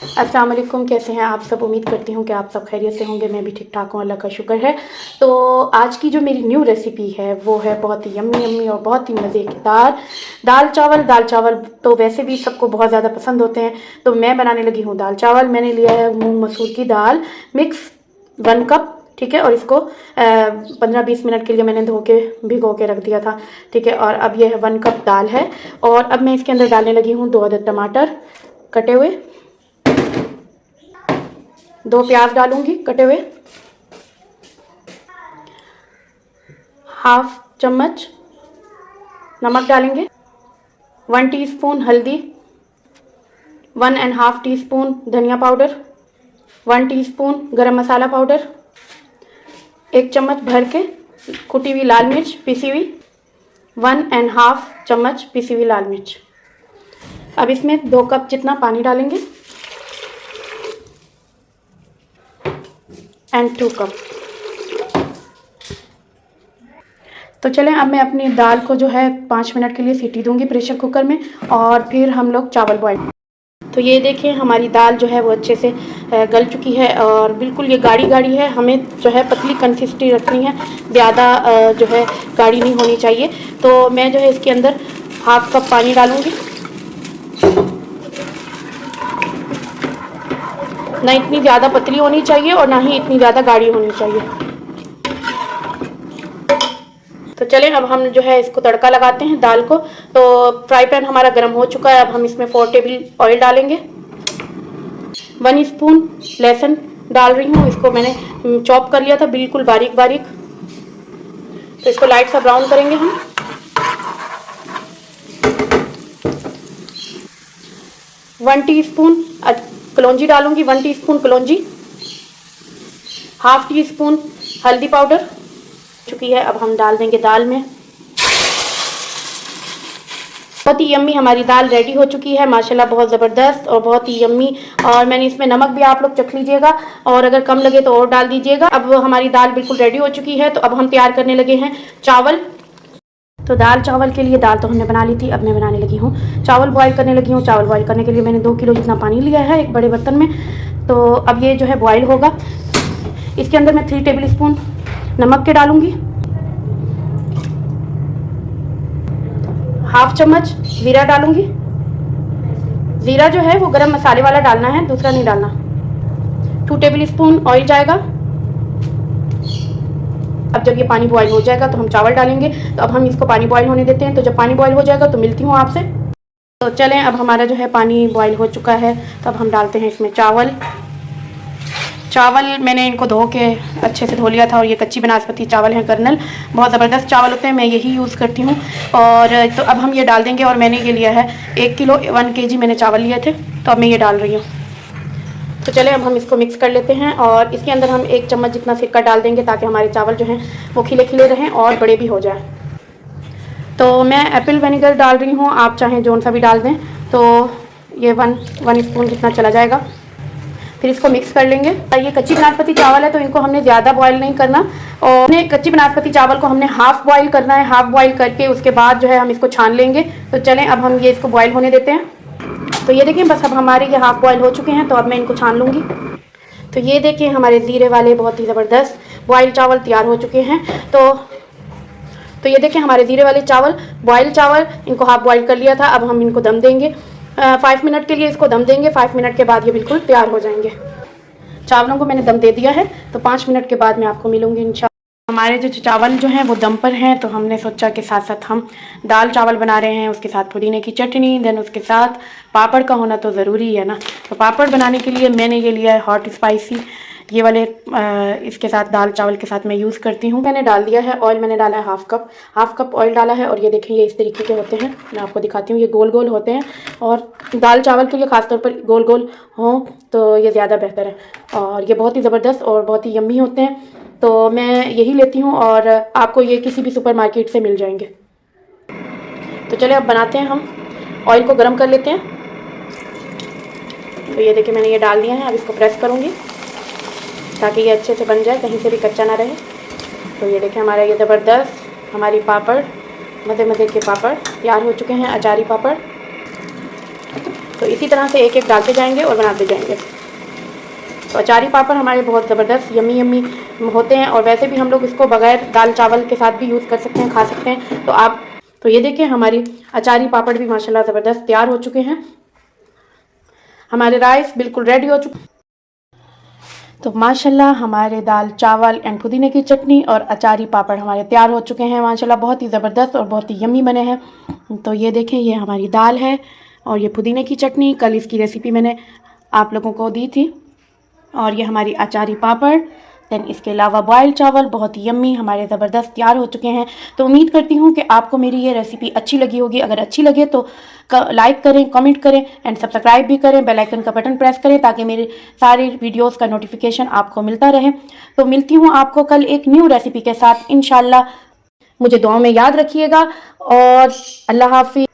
अस्सलाम वालेकुम, कैसे हैं आप सब। उम्मीद करती हूँ कि आप सब खैरियत से होंगे। मैं भी ठीक ठाक हूँ, अल्लाह का शुक्र है। तो आज की जो मेरी न्यू रेसिपी है वो है बहुत ही यम्मी यम्मी और बहुत ही मज़ेदार दाल चावल। दाल चावल तो वैसे भी सबको बहुत ज़्यादा पसंद होते हैं, तो मैं बनाने लगी हूँ दाल चावल। मैंने लिया है मूंग मसूर की दाल मिक्स 1 कप, ठीक है। और इसको 15-20 मिनट के लिए मैंने धो के भिगो के रख दिया था, ठीक है। और अब ये है 1 कप दाल है। और अब मैं इसके अंदर डालने लगी हूँ 2 अदद टमाटर कटे हुए, 2 प्याज डालूंगी कटे हुए, हाफ चम्मच नमक डालेंगे, 1 टीस्पून हल्दी, 1.5 टीस्पून धनिया पाउडर, 1 टीस्पून गरम मसाला पाउडर, 1 चम्मच भर के कुटी हुई लाल मिर्च पिसी हुई, 1.5 चम्मच पिसी हुई लाल मिर्च। अब इसमें 2 कप जितना पानी डालेंगे एंड 2 कप। तो चलें, अब मैं अपनी दाल को जो है 5 मिनट के लिए सीटी दूंगी प्रेशर कुकर में, और फिर हम लोग चावल बॉईल। तो ये देखिए हमारी दाल जो है वो अच्छे से गल चुकी है और बिल्कुल ये गाढ़ी गाढ़ी है। हमें जो है पतली कंसिस्टेंसी रखनी है, ज़्यादा जो है गाढ़ी नहीं होनी चाहिए। तो मैं जो है इसके अंदर हाफ कप पानी डालूंगी। ना इतनी ज़्यादा पतली होनी चाहिए और ना ही इतनी ज़्यादा गाढ़ी होनी चाहिए। तो चलें, अब हम जो है इसको तड़का लगाते हैं दाल को। तो फ्राई पैन हमारा गर्म हो चुका है। अब हम इसमें 4 टेबल ऑयल डालेंगे, 1 स्पून लहसुन डाल रही हूँ। इसको मैंने चॉप कर लिया था बिल्कुल बारीक बारीक। तो इसको लाइट सा ब्राउन करेंगे हम। वन टीस्पून कलौंजी डालूंगी, 1 टीस्पून कलौंजी, हाफ टी स्पून हल्दी पाउडर चुकी है। अब हम डाल देंगे दाल में। बहुत ही यम्मी हमारी दाल रेडी हो चुकी है माशाल्लाह, बहुत ज़बरदस्त और बहुत ही यम्मी। और मैंने इसमें नमक भी आप लोग चख लीजिएगा और अगर कम लगे तो और डाल दीजिएगा। अब हमारी दाल बिल्कुल रेडी हो चुकी है। तो अब हम तैयार करने लगे हैं चावल। तो दाल चावल के लिए दाल तो हमने बना ली थी, अब मैं बनाने लगी हूँ चावल बॉईल करने लगी हूँ। चावल बॉईल करने के लिए मैंने 2 किलो जितना पानी लिया है एक बड़े बर्तन में। तो अब ये जो है बॉईल होगा। इसके अंदर मैं 3 टेबल स्पून नमक के डालूंगी, हाफ चम्मच ज़ीरा डालूंगी। ज़ीरा जो है वो गरम मसाले वाला डालना है, दूसरा नहीं डालना। 2 टेबल स्पून ऑयल जाएगा। अब जब ये पानी बॉईल हो जाएगा तो हम चावल डालेंगे। तो अब हम इसको पानी बॉईल होने देते हैं। तो जब पानी बॉईल हो जाएगा तो मिलती हूँ आपसे। तो चलें, अब हमारा जो है पानी बॉईल हो चुका है। तो अब हम डालते हैं इसमें चावल। चावल मैंने इनको धो के अच्छे से धो लिया था और ये कच्ची बनास्पति चावल हैं कर्नल, बहुत ज़बरदस्त चावल होते हैं, मैं यही यूज़ करती हूँ। और तो अब हम ये डाल देंगे। और मैंने ये लिया है 1 किलो 1 kg मैंने चावल लिए थे, तो अब मैं ये डाल रही हूँ। तो चले, अब हम इसको मिक्स कर लेते हैं। और इसके अंदर हम 1 चम्मच जितना सिरका डाल देंगे ताकि हमारे चावल जो हैं वो खिले खिले रहें और बड़े भी हो जाए। तो मैं एप्पल विनेगर डाल रही हूँ, आप चाहें जौन सा भी डाल दें। तो ये 1 स्पून जितना चला जाएगा। फिर इसको मिक्स कर लेंगे। ये कच्ची बनास्पति चावल है तो इनको हमने ज़्यादा बॉईल नहीं करना। और कच्ची बनास्पति चावल को हमने हाफ़ बॉईल करना है। हाफ़ बॉईल करके उसके बाद जो है हम इसको छान लेंगे। तो चलें, अब हम ये इसको बॉईल होने देते हैं। तो ये देखिए बस अब हमारे ये हाफ़ बॉईल हो चुके हैं। तो अब मैं इनको छान लूँगी। तो ये देखिए हमारे ज़ीरे वाले बहुत ही ज़बरदस्त बॉयल चावल तैयार हो चुके हैं। तो ये देखिए हमारे ज़ीरे वाले चावल, बॉयल चावल, इनको हाफ़ बॉईल कर लिया था। अब हम इनको दम देंगे 5 मिनट के लिए। इसको दम देंगे, 5 मिनट के बाद ये बिल्कुल तैयार हो जाएंगे। चावलों को मैंने दम दे दिया है। तो 5 मिनट के बाद मैं आपको मिलूंगी इंशाल्लाह। हमारे जो चावल जो हैं वो दम पर हैं। तो हमने सोचा कि साथ साथ हम दाल चावल बना रहे हैं, उसके साथ पुदीने की चटनी, देन उसके साथ पापड़ का होना तो ज़रूरी है ना। तो पापड़ बनाने के लिए मैंने ये लिया है हॉट स्पाइसी, ये वाले इसके साथ दाल चावल के साथ मैं यूज़ करती हूँ। मैंने डाल दिया है ऑयल, मैंने डाला है हाफ़ कप ऑयल डाला है। और ये देखें ये इस तरीके के होते हैं, मैं आपको दिखाती हूँ। ये गोल गोल होते हैं और दाल चावल के लिए ख़ासतौर पर गोल गोल हों तो ये ज़्यादा बेहतर है। और ये बहुत ही ज़बरदस्त और बहुत ही यम्मी होते हैं। तो मैं यही लेती हूँ और आपको ये किसी भी सुपर मार्केट से मिल जाएंगे। तो चलिए अब बनाते हैं हम। ऑयल को गर्म कर लेते हैं। तो ये देखिए मैंने ये डाल दिया है। अब इसको प्रेस करूँगी ताकि ये अच्छे से बन जाए, कहीं से भी कच्चा ना रहे। तो ये देखें हमारा ये ज़बरदस्त हमारी पापड़, मज़े मज़े के पापड़ तैयार हो चुके हैं, अचारी पापड़। तो इसी तरह से एक एक डालते जाएंगे और बनाते जाएंगे। तो अचारी पापड़ हमारे बहुत ज़बरदस्त यम्मी यम्मी होते हैं, और वैसे भी हम लोग इसको बगैर दाल चावल के साथ भी यूज़ कर सकते हैं, खा सकते हैं। तो ये देखिए हमारी अचारी पापड़ भी माशाल्लाह ज़बरदस्त तैयार हो चुके हैं। हमारे राइस बिल्कुल रेडी हो चुके। तो माशाल्लाह हमारे दाल चावल एंड पुदीने की चटनी और अचारी पापड़ हमारे तैयार हो चुके हैं। माशाल्लाह बहुत ही ज़बरदस्त और बहुत ही यम्मी बने हैं। तो ये देखें, ये हमारी दाल है और ये पुदीने की चटनी, कल इसकी रेसिपी मैंने आप लोगों को दी थी। और ये हमारी अचारी पापड़, देन इसके अलावा बॉयल चावल बहुत ही यम्मी हमारे ज़बरदस्त तैयार हो चुके हैं। तो उम्मीद करती हूँ कि आपको मेरी ये रेसिपी अच्छी लगी होगी। अगर अच्छी लगे तो लाइक करें, कमेंट करें एंड सब्सक्राइब भी करें, बेल आइकन का बटन प्रेस करें ताकि मेरे सारे वीडियोस का नोटिफिकेशन आपको मिलता रहे। तो मिलती हूँ आपको कल एक न्यू रेसिपी के साथ इंशाल्लाह। मुझे दुआ में याद रखिएगा और अल्लाह हाफिज़।